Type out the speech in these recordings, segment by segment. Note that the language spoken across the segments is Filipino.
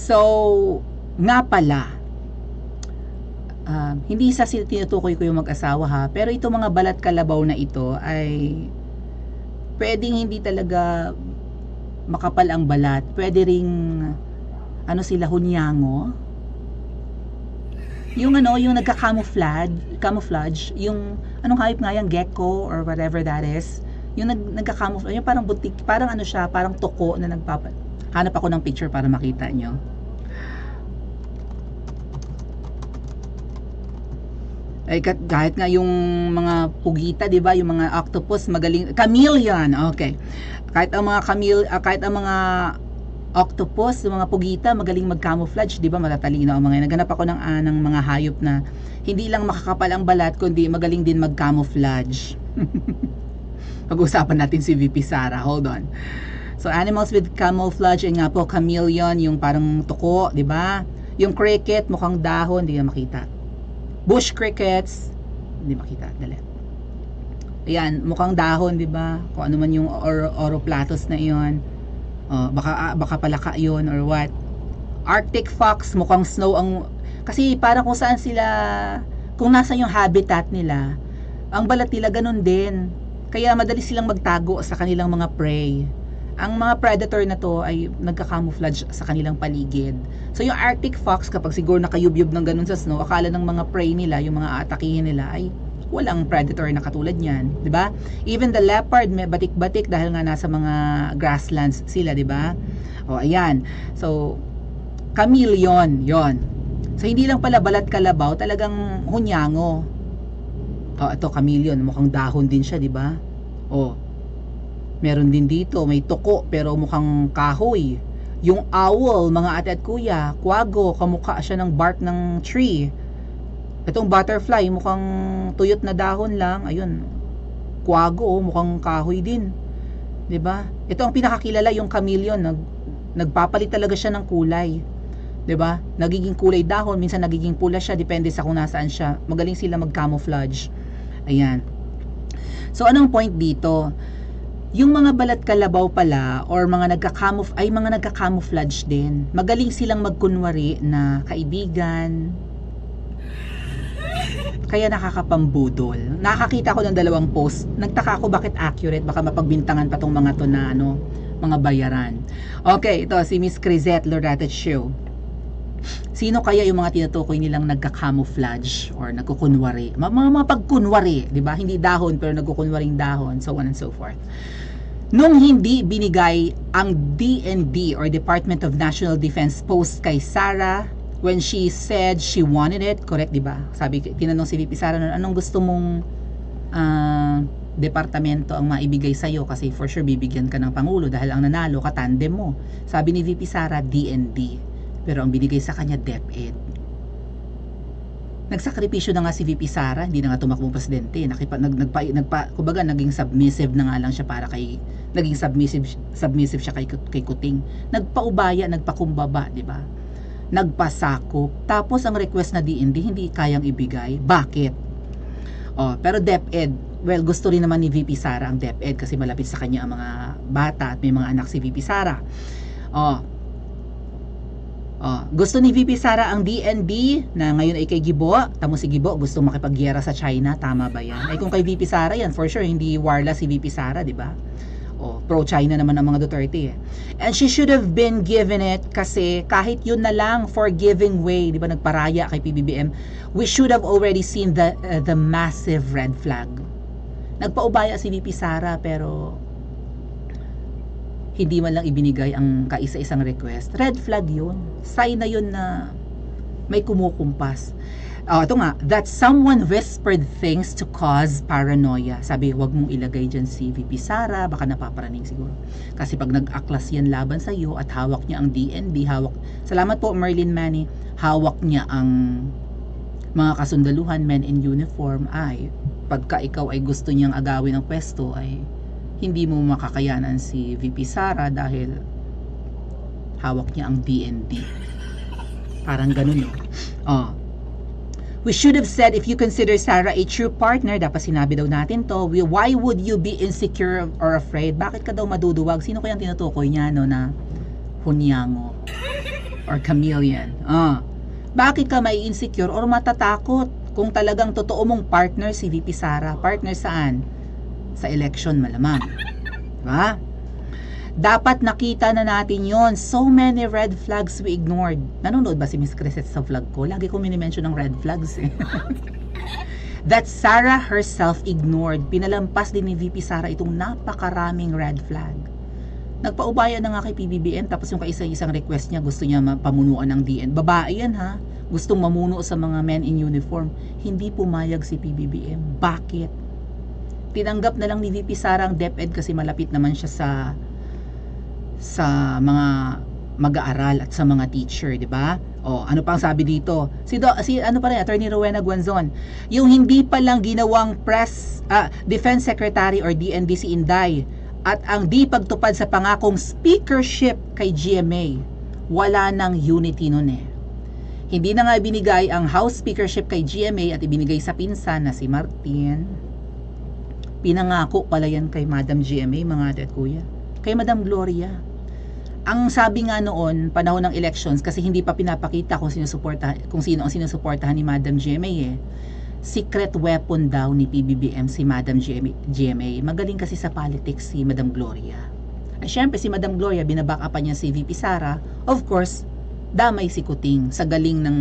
So, nga pala, hindi sa tinutukoy ko yung mag-asawa ha, pero itong mga balat kalabaw na ito ay pwedeng hindi talaga makapal ang balat. Pwede ring ano sila, hunyango. Yung yung camouflage, yung anong hayop nga yan, gecko or whatever that is. Yung nagka-camouflage, yung parang butik, parang ano siya, parang toko na hanap ako ng picture para makita nyo. Ay, kahit nga yung mga pugita, 'di ba, yung mga octopus magaling, chameleon, okay. Kahit ang mga octopus, yung mga pugita magaling mag-camouflage, 'di ba, matatalino ang mga. Naghanap ako ng mga hayop na hindi lang makakapal ang balat kundi magaling din mag-camouflage. Pag-usapan natin si VP Sara. Hold on. So animals with camouflage, and nga po chameleon, yung parang tuko, 'di ba? Yung cricket mukhang dahon, hindi na makita. Bush crickets, hindi makita, dali. Ayan, mukhang dahon, 'di ba? Kung ano man yung oroplatus na 'yon. Oh, baka palaka 'yon or what. Arctic fox, mukhang snow ang, kasi parang kung saan sila, kung nasa yung habitat nila, ang balat nila ganun din. Kaya madali silang magtago sa kanilang mga prey. Ang mga predator na to ay nagka-camouflage sa kanilang paligid. So yung Arctic fox, kapag siguro nakayubyub ng ganun sa snow, akala ng mga prey nila, yung mga aatakihin nila, ay walang predator na katulad niyan, 'di ba? Even the leopard may batik-batik dahil nga nasa mga grasslands sila, 'di ba? O ayan. So chameleon, 'yon. So hindi lang pala balat kalabaw, talagang hunyango. O ito chameleon, mukhang dahon din siya, 'di ba? O meron din dito, may tuko pero mukhang kahoy. Yung owl, mga ate at kuya, kwago, kamukha siya ng bark ng tree. Itong butterfly, mukhang tuyot na dahon lang. Ayun, kwago, mukhang kahoy din. 'Di ba? Ito ang pinakakilala, yung chameleon, nagpapalit talaga siya ng kulay. 'Di ba? Nagiging kulay dahon, minsan nagiging pula siya, depende sa kung nasaan siya. Magaling sila mag-camouflage. Ayan. So anong point dito? Yung mga balat kalabaw pala or mga nagka-camouflage din. Magaling silang magkunwari na kaibigan. Kaya nakakapambudol. Nakakita ko ng dalawang post. Nagtaka ako bakit accurate, baka mapagbintangan pa tong mga to na mga bayaran. Okay, ito si Miss Crisette Loretta Show. Sino kaya yung mga tinutukoy nilang nagka-camouflage or nagkukunwari? Mga pagkunwari, 'di ba? Hindi dahon pero nagkukunwaring dahon, so on and so forth. Nung hindi binigay ang DND or Department of National Defense post kay Sara when she said she wanted it, correct, 'di ba? Sabi, tinanong si VP Sara noon, anong gusto mong departamento ang maibigay sa iyo kasi for sure bibigyan ka ng pangulo dahil ang nanalo ka tandem mo. Sabi ni VP Sara, DND. Pero ang binigay sa kanya, DepEd. Nagsakripisyo na nga si VP Sara, hindi na nga tumakbong presidente. Kumbaga, naging submissive na nga lang siya naging submissive siya kay Kuting. Nagpaubaya, nagpakumbaba, di ba? Nagpasakop. Tapos ang request na DND, hindi kayang ibigay. Bakit? Pero DepEd, well, gusto rin naman ni VP Sara ang DepEd kasi malapit sa kanya ang mga bata at may mga anak si VP Sara. Gusto ni VP Sara ang DND na ngayon ay kay Gibo. Tamo si Gibo, gusto makipagyera sa China. Tama ba yan? Ay kung kay VP Sara yan, for sure, hindi warla si VP Sara, di ba? Pro-China naman ang mga Duterte. And she should have been given it kasi kahit yun na lang for giving way, di ba, nagparaya kay PBBM, we should have already seen the massive red flag. Nagpaubaya si VP Sara pero hindi man lang ibinigay ang kaisa-isang request. Red flag yun. Sign na yun na may kumukumpas. Ito nga, that someone whispered things to cause paranoia. Sabi, wag mong ilagay dyan si VP Sara, baka napaparaning siguro. Kasi pag nag-aklas yan laban sa iyo at hawak niya ang DND, salamat po Merlin Manny, hawak niya ang mga kasundaluhan, men in uniform, ay pagka ikaw ay gusto niyang agawin ang pwesto, ay hindi mo makakayanan si VP Sara dahil hawak niya ang DND. Parang ganun, no? We should have said, if you consider Sara a true partner, dapat sinabi daw natin to, why would you be insecure or afraid? Bakit ka daw maduduwag? Sino kayang tinutukoy niya, no, na hunyango? or chameleon. Bakit ka may insecure or matatakot kung talagang totoo mong partner si VP Sara? Partner saan? Sa election malamang. Diba? Dapat nakita na natin yon. So many red flags we ignored. Nanonood ba si Miss Crisette sa vlog ko? Lagi ko minimension ng red flags eh. That Sara herself ignored. Pinalampas din ni VP Sara itong napakaraming red flag. Nagpaubaya na nga kay PBBM, tapos yung kaisa-isang request niya, gusto niya pamunuan ng DN. Babae yan ha. Gustong mamuno sa mga men in uniform. Hindi pumayag si PBBM. Bakit? Tinanggap na lang ni VP Sara ang DepEd kasi malapit naman siya sa mga mag-aaral at sa mga teacher, di ba? O, ano pang sabi dito? Si ano pa rin, Attorney Rowena Guanzon, yung hindi pa lang ginawang Defense Secretary or DND si Inday at ang di pagtupad sa pangakong speakership kay GMA, wala nang unity nun eh. Hindi na nga ibinigay ang House Speakership kay GMA at ibinigay sa pinsan na si Martin. Pinangako pala yan kay Madam GMA, mga ate at kuya. Kay Madam Gloria. Ang sabi nga noon, panahon ng elections, kasi hindi pa pinapakita kung sino ang sinusuportahan ni Madam GMA eh. Secret weapon daw ni PBBM si Madam GMA. Magaling kasi sa politics si Madam Gloria. Ay syempre si Madam Gloria, binabackupan niya si VP Sara. Of course, damay si Kuting sa galing ng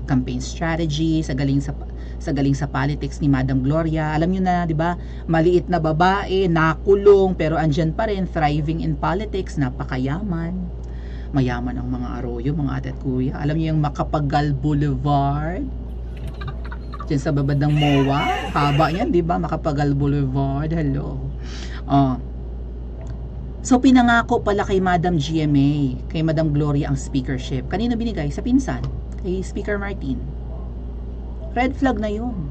campaign strategy, sa galing sa politics ni Madam Gloria. Alam niyo na, 'di ba? Maliit na babae, nakulong pero andyan pa rin, thriving in politics, napakayaman. Mayaman ang mga Arroyo, mga ate at kuya. Alam niyo yung Macapagal Boulevard? Diyan sa babad ng MOA, haba niyan, 'di ba? Macapagal Boulevard. Hello. So pinangako pala kay Madam GMA, kay Madam Gloria ang speakership. Kanino binigay? Sa pinsan, kay Speaker Martin. Red flag na yun.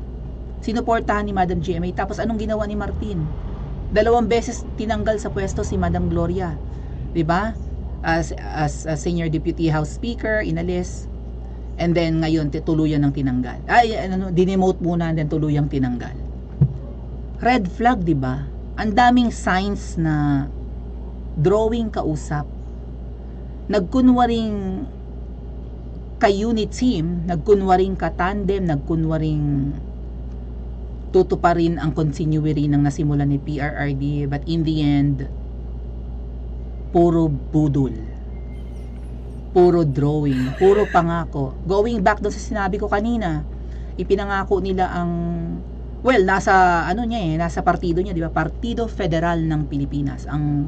Sinuportahan ni Madam GMA. Tapos anong ginawa ni Martin? 2 beses tinanggal sa pwesto si Madam Gloria. 'Di ba? As Senior Deputy House Speaker, inalis. And then ngayon tuluyan ng tinanggal. Dinemote muna and then tuluyang tinanggal. Red flag, 'di ba? Ang daming signs na drawing kausap. Nagkunwaring ka-unit team, nagkunwaring ka-tandem, nagkunwaring tutuparin ang continuity ng nasimulan ni PRRD, but in the end, puro budol. Puro drawing, puro pangako. Going back doon sa sinabi ko kanina, ipinangako nila ang nasa nasa partido niya, 'di ba? Partido Federal ng Pilipinas, ang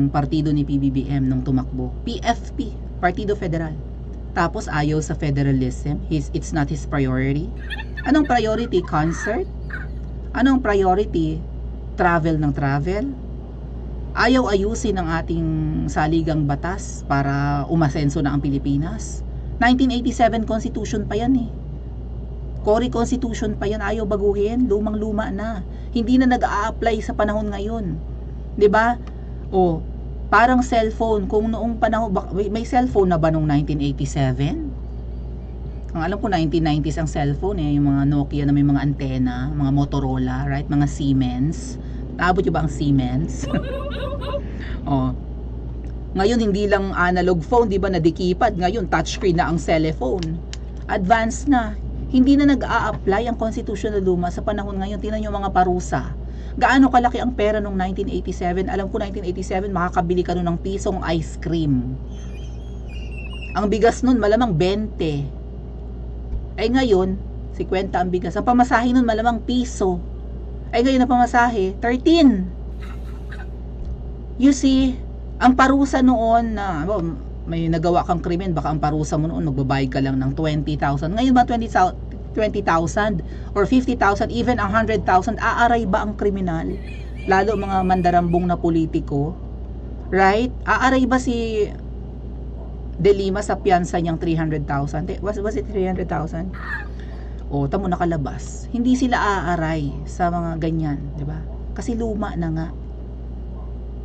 partido ni PBBM nung tumakbo. PFP, Partido Federal. Tapos ayaw sa federalism. It's not his priority. Anong priority? Concert? Anong priority? Travel ng travel? Ayaw ayusin ang ating saligang batas para umasenso na ang Pilipinas. 1987 Constitution pa yan eh. Cory Constitution pa yan. Ayaw baguhin. Lumang-luma na. Hindi na nag-a-apply sa panahon ngayon. 'Di ba? Parang cellphone. Kung noong panahon, may cellphone na ba noong 1987? Ang alam ko 1990s ang cellphone eh, yung mga Nokia na may mga antena, mga Motorola, right? Mga Siemens. Naabot nyo ba ang Siemens? Ngayon hindi lang analog phone, di ba, nadikipad. Ngayon touchscreen na ang cellphone. Advanced na. Hindi na nag-a-apply ang constitutional luma sa panahon ngayon. Tingnan nyo mga parusa. Gaano kalaki ang pera noong 1987? Alam ko 1987 makakabili ka nun ng pisong ice cream. Ang bigas nun malamang 20. Ay ngayon 50 ang bigas. Ang pamasahe nun malamang piso. Ay ngayon ang pamasahe 13. You see, ang parusa noon na may nagawa kang krimen, baka ang parusa mo noon magbabayad ka lang ng 20,000. Ngayon ba 20,000 or 50,000, even 100,000, aaray ba ang kriminal? Lalo mga mandarambong na politiko, right? Aaray ba si De Lima sa piyansa niyang 300,000? Was it 300,000? Tamo nakalabas. Hindi sila aaray sa mga ganyan, di ba? Kasi luma na nga.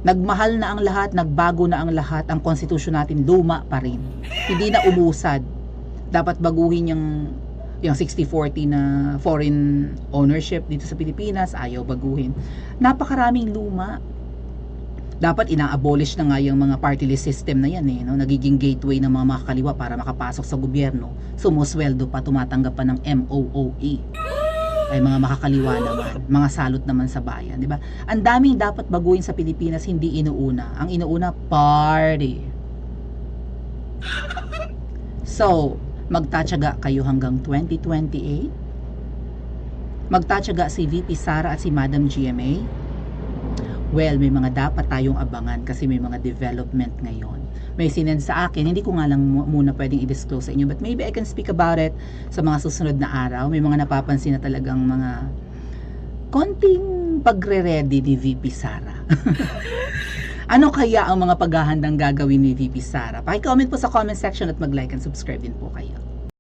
Nagmahal na ang lahat, nagbago na ang lahat, ang konstitusyon natin luma pa rin. Hindi na umusad. Dapat baguhin yung 60-40 na foreign ownership dito sa Pilipinas, ayaw baguhin. Napakaraming luma. Dapat ina-abolish na nga yung mga party list system na yan no? Nagiging gateway ng mga makakaliwa para makapasok sa gobyerno. Sumusweldo pa, tumatanggap pa ng MOOE. Ay mga makakaliwa naman, mga salot naman sa bayan, di ba? Ang daming dapat baguhin sa Pilipinas, hindi inuuna. Ang inuuna, party. So, magtatyaga kayo hanggang 2028? Magtatyaga si VP Sara at si Madam GMA? Well, may mga dapat tayong abangan kasi may mga development ngayon. May sinend sa akin, hindi ko nga lang muna pwedeng i-disclose sa inyo, but maybe I can speak about it sa mga susunod na araw. May mga napapansin na talagang mga konting pagre-ready ni VP Sara. Ano kaya ang mga paghahandang gagawin ni VP Sara? Paki-comment po sa comment section at mag-like and subscribe din po kayo.